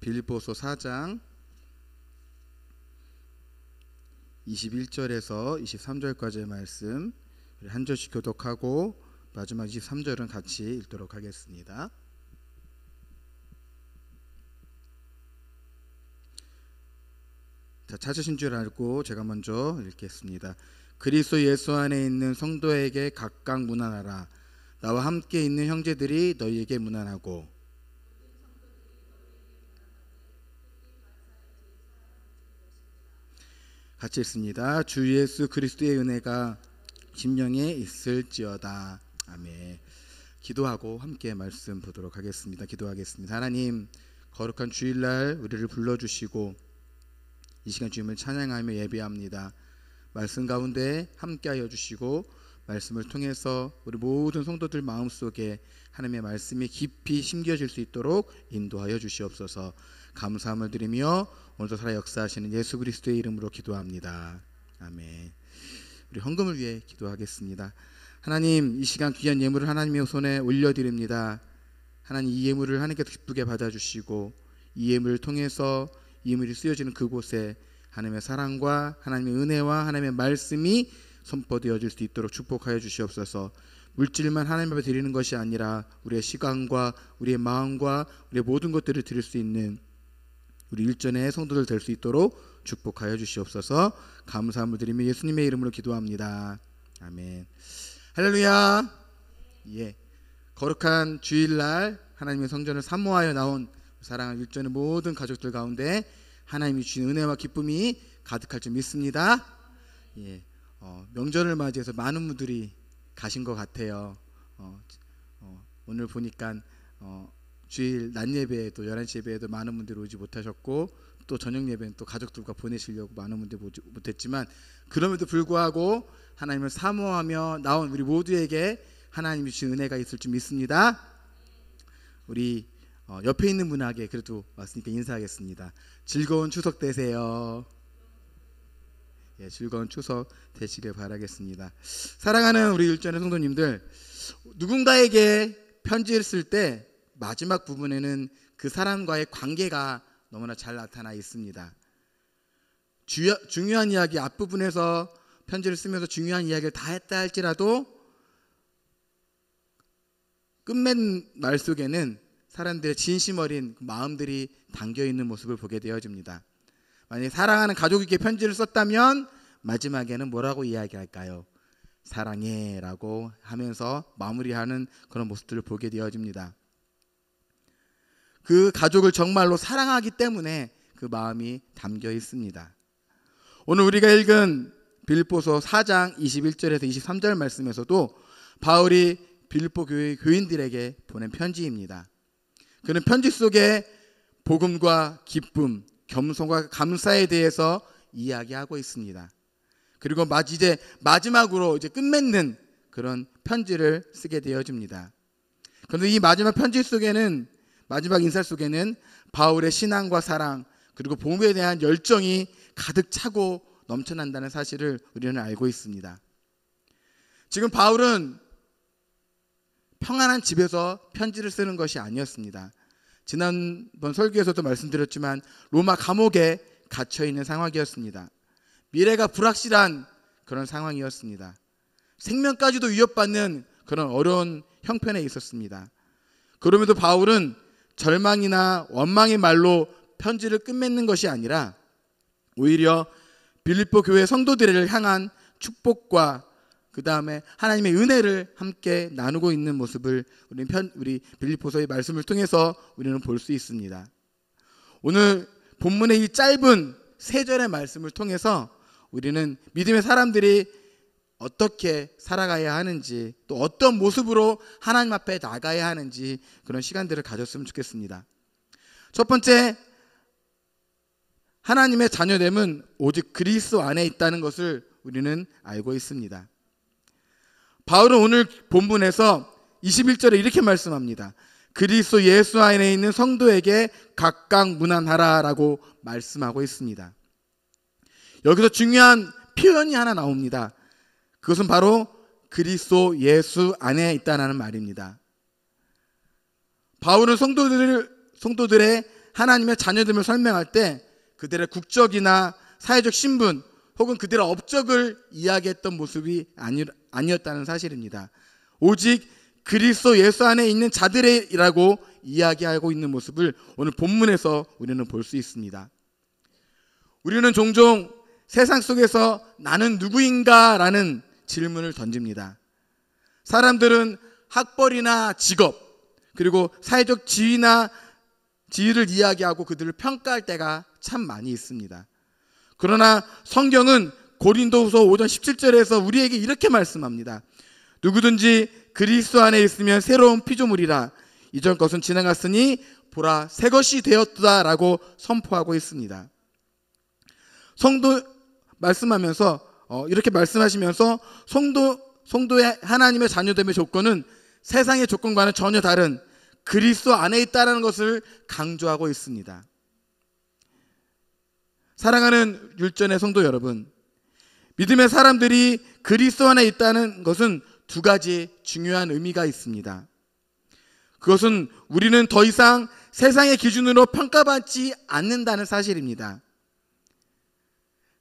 빌립보서 4장 21절에서 23절까지의 말씀 한 절씩 교독하고 마지막 23절은 같이 읽도록 하겠습니다. 자, 찾으신 줄 알고 제가 먼저 읽겠습니다. 그리스도 예수 안에 있는 성도에게 각각 문안하라. 나와 함께 있는 형제들이 너희에게 문안하고. 같이 읽습니다. 주 예수 그리스도의 은혜가 심령에 있을지어다. 아멘. 기도하고 함께 말씀 보도록 하겠습니다. 기도하겠습니다. 하나님, 거룩한 주일날 우리를 불러주시고 이 시간 주님을 찬양하며 예배합니다. 말씀 가운데 함께하여 주시고 말씀을 통해서 우리 모든 성도들 마음속에 하나님의 말씀이 깊이 심겨질 수 있도록 인도하여 주시옵소서. 감사함을 드리며 오늘도 살아 역사하시는 예수 그리스도의 이름으로 기도합니다. 아멘. 우리 헌금을 위해 기도하겠습니다. 하나님, 이 시간 귀한 예물을 하나님의 손에 올려드립니다. 하나님, 이 예물을 하나님께서 기쁘게 받아주시고 이 예물을 통해서 이 예물이 쓰여지는 그곳에 하나님의 사랑과 하나님의 은혜와 하나님의 말씀이 선포되어질 수 있도록 축복하여 주시옵소서. 물질만 하나님 앞에 드리는 것이 아니라 우리의 시간과 우리의 마음과 우리의 모든 것들을 드릴 수 있는 우리 일전의 성도들 될 수 있도록 축복하여 주시옵소서. 감사함을 드리며 예수님의 이름으로 기도합니다. 아멘. 할렐루야. 예, 거룩한 주일날 하나님의 성전을 사모하여 나온 사랑하는 일전의 모든 가족들 가운데 하나님이 주신 은혜와 기쁨이 가득할 줄 믿습니다. 예, 명절을 맞이해서 많은 분들이 가신 것 같아요. 오늘 보니까 주일 낮 예배에도 11시 예배에도 많은 분들이 오지 못하셨고 또 저녁 예배는 또 가족들과 보내시려고 많은 분들이 오지 못했지만 그럼에도 불구하고 하나님을 사모하며 나온 우리 모두에게 하나님이 주신 은혜가 있을 줄 믿습니다. 우리 옆에 있는 분에게 그래도 왔으니까 인사하겠습니다. 즐거운 추석 되세요. 예, 즐거운 추석 되시길 바라겠습니다. 사랑하는 우리 일전의 성도님들, 누군가에게 편지를 쓸 때 마지막 부분에는 그 사람과의 관계가 너무나 잘 나타나 있습니다. 중요한 이야기 앞부분에서 편지를 쓰면서 중요한 이야기를 다 했다 할지라도 끝맺는 말 속에는 사람들의 진심 어린 마음들이 담겨있는 모습을 보게 되어집니다. 만약에 사랑하는 가족에게 편지를 썼다면 마지막에는 뭐라고 이야기할까요? 사랑해 라고 하면서 마무리하는 그런 모습들을 보게 되어집니다. 그 가족을 정말로 사랑하기 때문에 그 마음이 담겨 있습니다. 오늘 우리가 읽은 빌립보서 4장 21절에서 23절 말씀에서도 바울이 빌립보 교회 교인들에게 보낸 편지입니다. 그는 편지 속에 복음과 기쁨, 겸손과 감사에 대해서 이야기하고 있습니다. 그리고 이제 마지막으로 이제 끝맺는 그런 편지를 쓰게 되어집니다. 그런데 이 마지막 편지 속에는, 마지막 인사 속에는 바울의 신앙과 사랑 그리고 복음에 대한 열정이 가득 차고 넘쳐난다는 사실을 우리는 알고 있습니다. 지금 바울은 평안한 집에서 편지를 쓰는 것이 아니었습니다. 지난번 설교에서도 말씀드렸지만 로마 감옥에 갇혀있는 상황이었습니다. 미래가 불확실한 그런 상황이었습니다. 생명까지도 위협받는 그런 어려운 형편에 있었습니다. 그럼에도 바울은 절망이나 원망의 말로 편지를 끝맺는 것이 아니라 오히려 빌립보 교회 성도들을 향한 축복과 그 다음에 하나님의 은혜를 함께 나누고 있는 모습을 우리 빌립보서의 말씀을 통해서 우리는 볼 수 있습니다. 오늘 본문의 이 짧은 3절의 말씀을 통해서 우리는 믿음의 사람들이 어떻게 살아가야 하는지 또 어떤 모습으로 하나님 앞에 나가야 하는지 그런 시간들을 가졌으면 좋겠습니다. 첫 번째, 하나님의 자녀됨은 오직 그리스도 안에 있다는 것을 우리는 알고 있습니다. 바울은 오늘 본문에서 21절에 이렇게 말씀합니다. 그리스도 예수 안에 있는 성도에게 각각 문안하라 라고 말씀하고 있습니다. 여기서 중요한 표현이 하나 나옵니다. 그것은 바로 그리스도 예수 안에 있다는 말입니다. 바울은 성도들의 하나님의 자녀됨을 설명할 때 그들의 국적이나 사회적 신분 혹은 그들의 업적을 이야기했던 모습이 아니었다는 사실입니다. 오직 그리스도 예수 안에 있는 자들이라고 이야기하고 있는 모습을 오늘 본문에서 우리는 볼 수 있습니다. 우리는 종종 세상 속에서 나는 누구인가 라는 질문을 던집니다. 사람들은 학벌이나 직업 그리고 사회적 지위를 이야기하고 그들을 평가할 때가 참 많이 있습니다. 그러나 성경은 고린도후서 5장 17절에서 우리에게 이렇게 말씀합니다. 누구든지 그리스도 안에 있으면 새로운 피조물이라 이전 것은 지나갔으니 보라 새 것이 되었다라고 선포하고 있습니다. 성도 말씀하면서 이렇게 말씀하시면서 성도의 하나님의 자녀됨의 조건은 세상의 조건과는 전혀 다른 그리스도 안에 있다는 것을 강조하고 있습니다. 사랑하는 율전의 성도 여러분, 믿음의 사람들이 그리스도 안에 있다는 것은 두 가지 중요한 의미가 있습니다. 그것은 우리는 더 이상 세상의 기준으로 평가받지 않는다는 사실입니다.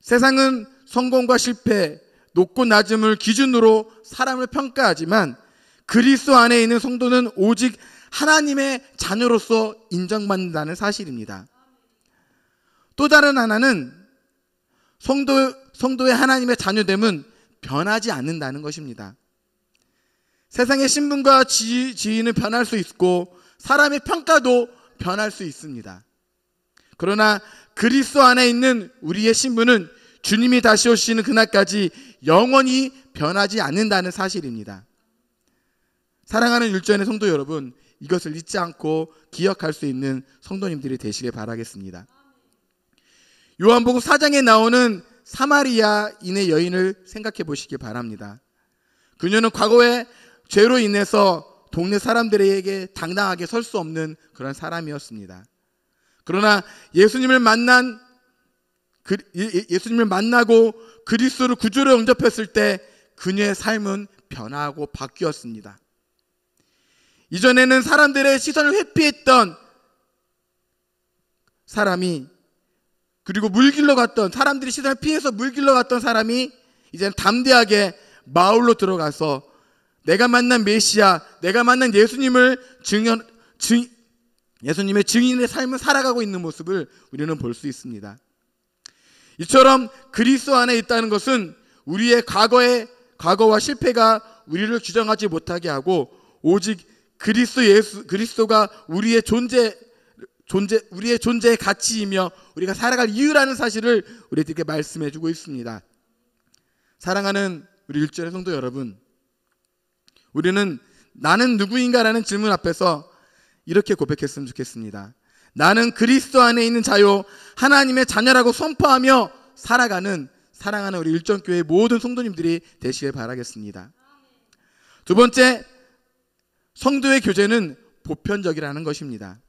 세상은 성공과 실패, 높고 낮음을 기준으로 사람을 평가하지만 그리스도 안에 있는 성도는 오직 하나님의 자녀로서 인정받는다는 사실입니다. 또 다른 하나는 성도의 하나님의 자녀됨은 변하지 않는다는 것입니다. 세상의 신분과 지위는 변할 수 있고 사람의 평가도 변할 수 있습니다. 그러나 그리스도 안에 있는 우리의 신분은 주님이 다시 오시는 그날까지 영원히 변하지 않는다는 사실입니다. 사랑하는 율전의 성도 여러분, 이것을 잊지 않고 기억할 수 있는 성도님들이 되시길 바라겠습니다. 요한복음 4장에 나오는 사마리아인의 여인을 생각해 보시기 바랍니다. 그녀는 과거에 죄로 인해서 동네 사람들에게 당당하게 설 수 없는 그런 사람이었습니다. 그러나 예수님을 만나고 그리스도를 구주로 영접했을 때 그녀의 삶은 변화하고 바뀌었습니다. 이전에는 사람들의 시선을 회피했던 사람이, 그리고 사람들이 시선을 피해서 물길로 갔던 사람이 이제는 담대하게 마을로 들어가서 내가 만난 메시아, 내가 만난 예수님의 증인의 삶을 살아가고 있는 모습을 우리는 볼 수 있습니다. 이처럼 그리스도 안에 있다는 것은 우리의 과거와 실패가 우리를 규정하지 못하게 하고 오직 그리스도가 우리의 존재의 가치이며 우리가 살아갈 이유라는 사실을 우리에게 말씀해주고 있습니다. 사랑하는 우리 율전의 성도 여러분, 우리는 나는 누구인가라는 질문 앞에서 이렇게 고백했으면 좋겠습니다. 나는 그리스도 안에 있는 자요 하나님의 자녀라고 선포하며 살아가는 사랑하는 우리 율전교회 모든 성도님들이 되시길 바라겠습니다. 두 번째, 성도의 교제는 보편적이라는 것입니다.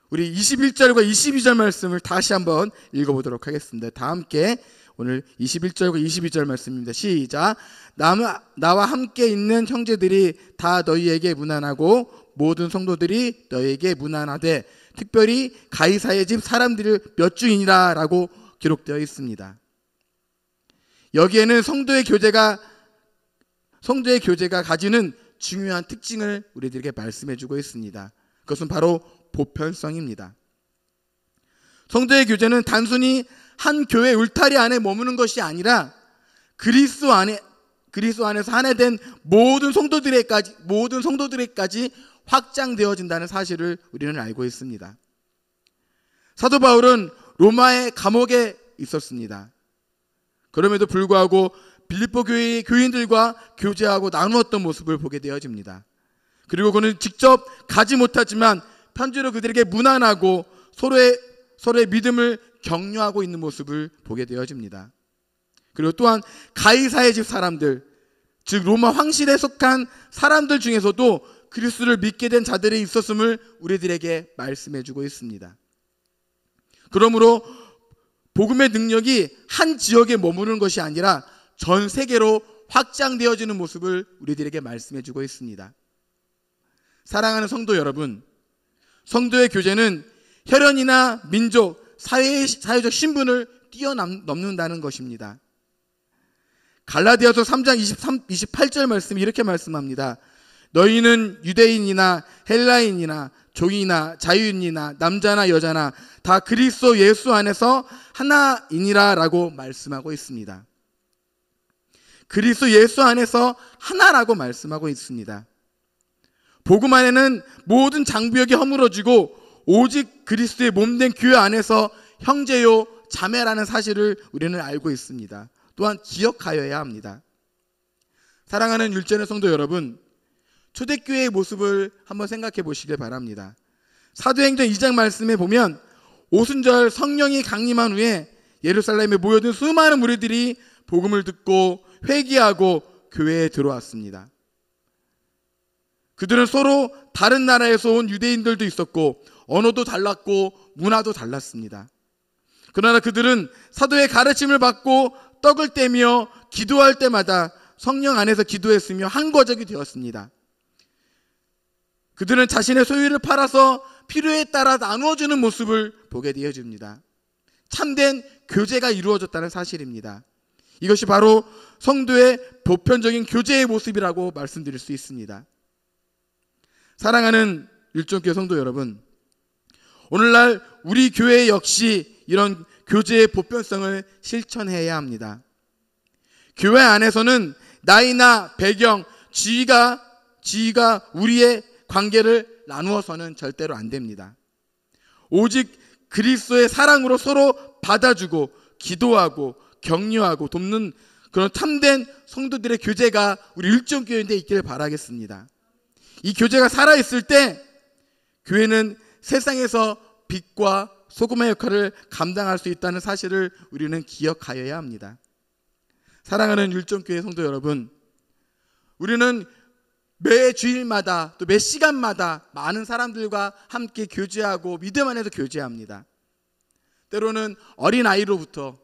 우리 21절과 22절 말씀을 다시 한번 읽어보도록 하겠습니다. 다 함께 오늘 21절과 22절 말씀입니다. 시작. 나와 함께 있는 형제들이 다 너희에게 문안하고 모든 성도들이 너희에게 문안하되 특별히 가이사의 집 사람들을 몇 중이니라 라고 기록되어 있습니다. 여기에는 성도의 교제가 가지는 중요한 특징을 우리들에게 말씀해주고 있습니다. 그것은 바로 보편성입니다. 성도의 교제는 단순히 한 교회 울타리 안에 머무는 것이 아니라 그리스도 안에서 하나 된 모든 성도들에게까지 확장되어진다는 사실을 우리는 알고 있습니다. 사도 바울은 로마의 감옥에 있었습니다. 그럼에도 불구하고 빌립보 교회의 교인들과 교제하고 나누었던 모습을 보게 되어집니다. 그리고 그는 직접 가지 못하지만 편지로 그들에게 문안하고 서로의 믿음을 격려하고 있는 모습을 보게 되어집니다. 그리고 또한 가이사의 집 사람들, 즉 로마 황실에 속한 사람들 중에서도 그리스도를 믿게 된 자들이 있었음을 우리들에게 말씀해주고 있습니다. 그러므로 복음의 능력이 한 지역에 머무르는 것이 아니라 전 세계로 확장되어지는 모습을 우리들에게 말씀해주고 있습니다. 사랑하는 성도 여러분, 성도의 교제는 혈연이나 민족, 사회적 신분을 뛰어넘는다는 것입니다. 갈라디아서 3장 28절 말씀이 이렇게 말씀합니다. 너희는 유대인이나 헬라인이나 종이나 자유인이나 남자나 여자나 다 그리스도 예수 안에서 하나이니라 라고 말씀하고 있습니다. 그리스도 예수 안에서 하나라고 말씀하고 있습니다. 복음 안에는 모든 장부역이 허물어지고 오직 그리스도의 몸된 교회 안에서 형제요 자매라는 사실을 우리는 알고 있습니다. 또한 기억하여야 합니다. 사랑하는 율전의 성도 여러분, 초대교회의 모습을 한번 생각해 보시길 바랍니다. 사도행전 2장 말씀에 보면 오순절 성령이 강림한 후에 예루살렘에 모여든 수많은 무리들이 복음을 듣고 회개하고 교회에 들어왔습니다. 그들은 서로 다른 나라에서 온 유대인들도 있었고 언어도 달랐고 문화도 달랐습니다. 그러나 그들은 사도의 가르침을 받고 떡을 떼며 기도할 때마다 성령 안에서 기도했으며 한 거적이 되었습니다. 그들은 자신의 소유를 팔아서 필요에 따라 나누어주는 모습을 보게 되어집니다. 참된 교제가 이루어졌다는 사실입니다. 이것이 바로 성도의 보편적인 교제의 모습이라고 말씀드릴 수 있습니다. 사랑하는 율전교회 성도 여러분, 오늘날 우리 교회 역시 이런 교제의 보편성을 실천해야 합니다. 교회 안에서는 나이나 배경, 지위가 우리의 관계를 나누어서는 절대로 안 됩니다. 오직 그리스도의 사랑으로 서로 받아주고 기도하고 격려하고 돕는 그런 참된 성도들의 교제가 우리 율전교회인데 있기를 바라겠습니다. 이 교제가 살아있을 때 교회는 세상에서 빛과 소금의 역할을 감당할 수 있다는 사실을 우리는 기억하여야 합니다. 사랑하는 율전교회 성도 여러분, 우리는 매 주일마다 또 매 시간마다 많은 사람들과 함께 교제하고 믿음 안에서 교제합니다. 때로는 어린아이로부터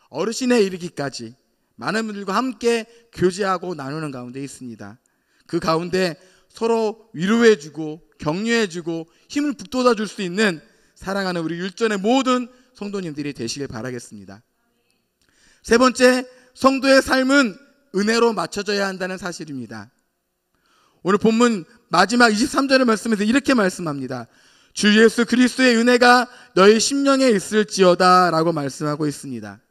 어르신에 이르기까지 많은 분들과 함께 교제하고 나누는 가운데 있습니다. 그 가운데 서로 위로해주고 격려해주고 힘을 북돋아줄 수 있는 사랑하는 우리 율전의 모든 성도님들이 되시길 바라겠습니다. 세 번째, 성도의 삶은 은혜로 맞춰져야 한다는 사실입니다. 오늘 본문 마지막 23절의 말씀에서 이렇게 말씀합니다. 주 예수 그리스도의 은혜가 너희 심령에 있을지어다 라고 말씀하고 있습니다.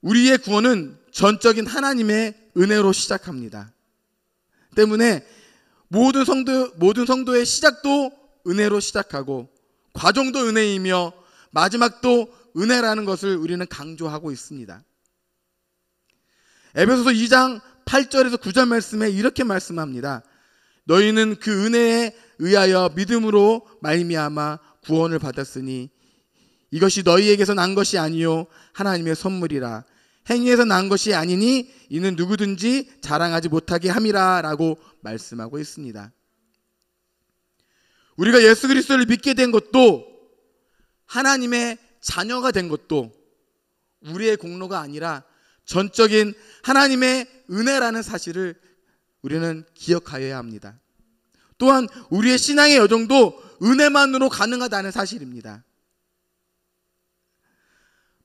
우리의 구원은 전적인 하나님의 은혜로 시작합니다. 때문에 모든 성도의 시작도 은혜로 시작하고 과정도 은혜이며 마지막도 은혜라는 것을 우리는 강조하고 있습니다. 에베소서 2장 8절에서 9절 말씀에 이렇게 말씀합니다. 너희는 그 은혜에 의하여 믿음으로 말미암아 구원을 받았으니 이것이 너희에게서 난 것이 아니요 하나님의 선물이라. 행위에서 난 것이 아니니 이는 누구든지 자랑하지 못하게 함이라 라고 말씀하고 있습니다. 우리가 예수 그리스도를 믿게 된 것도 하나님의 자녀가 된 것도 우리의 공로가 아니라 전적인 하나님의 은혜라는 사실을 우리는 기억하여야 합니다. 또한 우리의 신앙의 여정도 은혜만으로 가능하다는 사실입니다.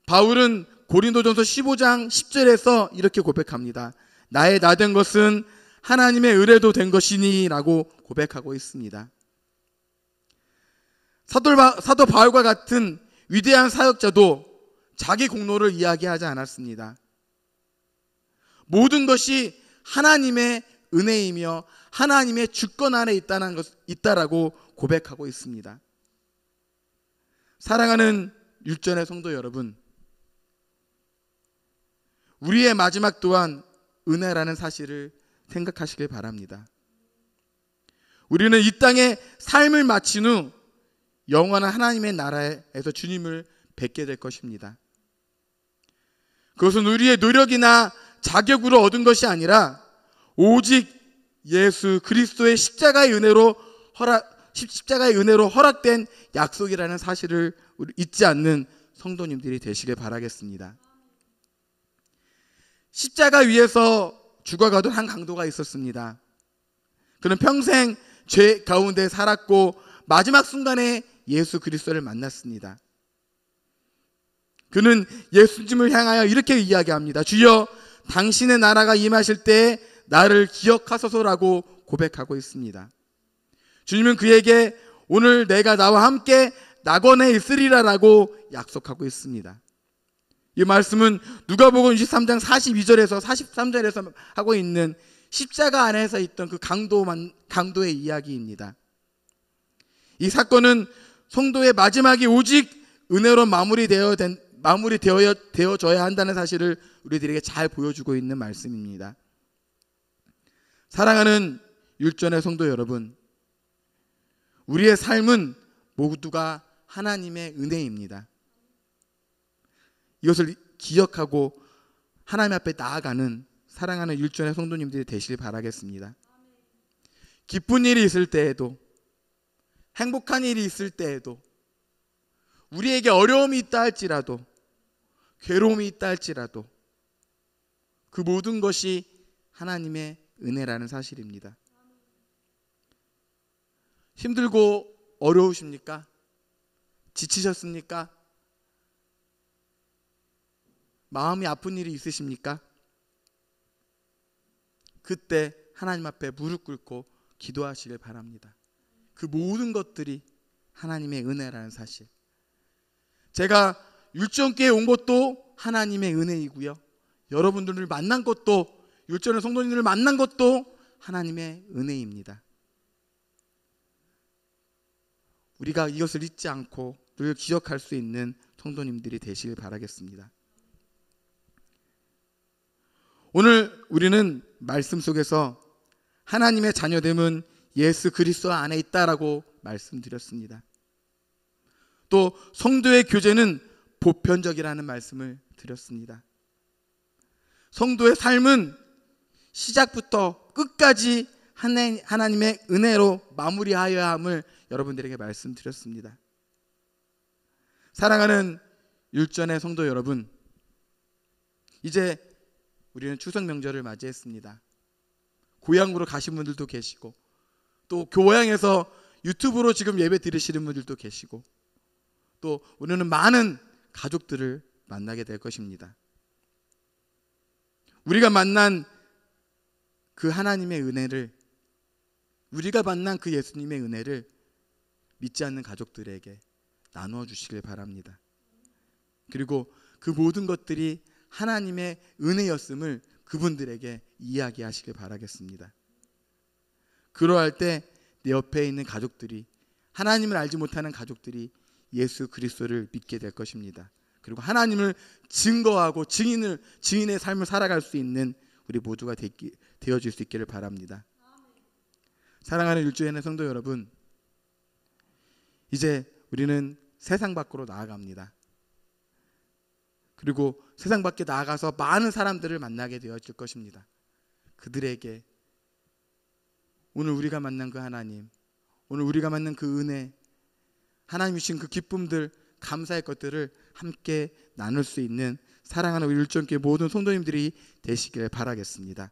바울은 고린도전서 15장 10절에서 이렇게 고백합니다. 나의 나된 것은 하나님의 의뢰도 된 것이니 라고 고백하고 있습니다. 사도 바울과 같은 위대한 사역자도 자기 공로를 이야기하지 않았습니다. 모든 것이 하나님의 은혜이며 하나님의 주권 안에 있다라고 고백하고 있습니다. 사랑하는 율전의 성도 여러분, 우리의 마지막 또한 은혜라는 사실을 생각하시길 바랍니다. 우리는 이 땅에 삶을 마친 후 영원한 하나님의 나라에서 주님을 뵙게 될 것입니다. 그것은 우리의 노력이나 자격으로 얻은 것이 아니라 오직 예수 그리스도의 십자가의 은혜로 허락된 약속이라는 사실을 잊지 않는 성도님들이 되시길 바라겠습니다. 십자가 위에서 죽어가던 한 강도가 있었습니다. 그는 평생 죄 가운데 살았고 마지막 순간에 예수 그리스도를 만났습니다. 그는 예수님을 향하여 이렇게 이야기합니다. 주여, 당신의 나라가 임하실 때 나를 기억하소서라고 고백하고 있습니다. 주님은 그에게 오늘 내가 나와 함께 낙원에 있으리라라고 약속하고 있습니다. 이 말씀은 누가복음 23장 42절에서 43절에서 하고 있는 십자가 안에서 있던 그 강도의 이야기입니다. 이 사건은 성도의 마지막이 오직 은혜로 마무리되어져야 한다는 사실을 우리들에게 잘 보여주고 있는 말씀입니다. 사랑하는 율전의 성도 여러분, 우리의 삶은 모두가 하나님의 은혜입니다. 이것을 기억하고 하나님 앞에 나아가는 사랑하는 율전의 성도님들이 되시길 바라겠습니다. 기쁜 일이 있을 때에도, 행복한 일이 있을 때에도, 우리에게 어려움이 있다 할지라도, 괴로움이 있다 할지라도 그 모든 것이 하나님의 은혜라는 사실입니다. 힘들고 어려우십니까? 지치셨습니까? 마음이 아픈 일이 있으십니까? 그때 하나님 앞에 무릎 꿇고 기도하시길 바랍니다. 그 모든 것들이 하나님의 은혜라는 사실. 제가 율전교회에 온 것도 하나님의 은혜이고요, 여러분들을 만난 것도, 율전의 성도님들을 만난 것도 하나님의 은혜입니다. 우리가 이것을 잊지 않고 늘 기억할 수 있는 성도님들이 되시길 바라겠습니다. 오늘 우리는 말씀 속에서 하나님의 자녀됨은 예수 그리스도 안에 있다라고 말씀드렸습니다. 또 성도의 교제는 보편적이라는 말씀을 드렸습니다. 성도의 삶은 시작부터 끝까지 하나님의 은혜로 마무리하여야 함을 여러분들에게 말씀드렸습니다. 사랑하는 율전의 성도 여러분, 이제 우리는 추석 명절을 맞이했습니다. 고향으로 가신 분들도 계시고, 또 교양에서 유튜브로 지금 예배 드리시는 분들도 계시고, 또 우리는 많은 가족들을 만나게 될 것입니다. 우리가 만난 그 하나님의 은혜를, 우리가 만난 그 예수님의 은혜를 믿지 않는 가족들에게 나누어 주시길 바랍니다. 그리고 그 모든 것들이 하나님의 은혜였음을 그분들에게 이야기하시길 바라겠습니다. 그러할 때 내 옆에 있는 가족들이, 하나님을 알지 못하는 가족들이 예수 그리스도를 믿게 될 것입니다. 그리고 하나님을 증거하고 증인의 삶을 살아갈 수 있는 우리 모두가 되어질 수 있기를 바랍니다. 사랑하는 율전의 성도 여러분, 이제 우리는 세상 밖으로 나아갑니다. 그리고 세상 밖에 나아가서 많은 사람들을 만나게 되어질 것입니다. 그들에게 오늘 우리가 만난 그 하나님, 오늘 우리가 만난 그 은혜, 하나님 주신 그 기쁨들, 감사의 것들을 함께 나눌 수 있는 사랑하는 우리 율전교회 모든 성도님들이 되시길 바라겠습니다.